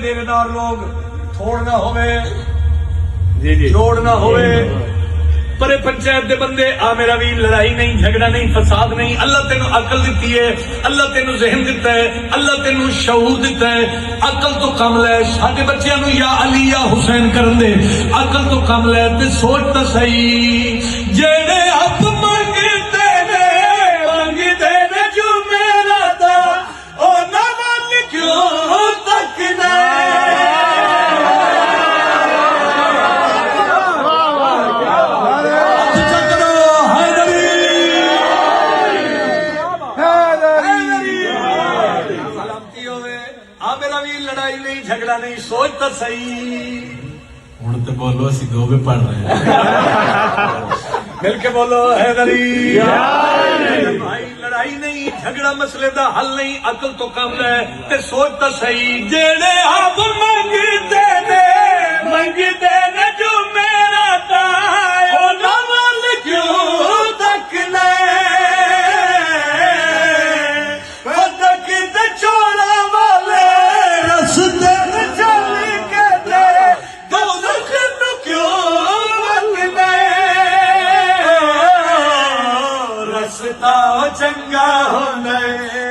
डेरेदार लोग थोड़ ना होवे जोड़ ना होवे परे पंचायत दे बंदे आ मेरा भी लड़ाई नहीं झगड़ा नहीं फसाद नहीं अल्लाह तेनू अकल दी है अल्लाह तेनू ज़हन दिता है अल्लाह तेनू शऊर दिता है अकल तो कम लै साडे बच्चियां नू या अली या हुसैन करन दे अकल तो कम लै ते सोच तो सही जेड़े आप मंगते ने जो मेरा था ओ ना मन क्यों तकना लड़ाई नहीं झगड़ा नहीं सोच तो सही हुण तो बोलो असी दो भी पढ़ रहे हैं मिल के बोलो हैदरी भाई लड़ाई नहीं झगड़ा मसले दा हल नहीं अकल तो कम है ते सोच तो सही जेड़े आप मंगते ने जो मेरा था ओ ना मन क्यों तकना चंगा होना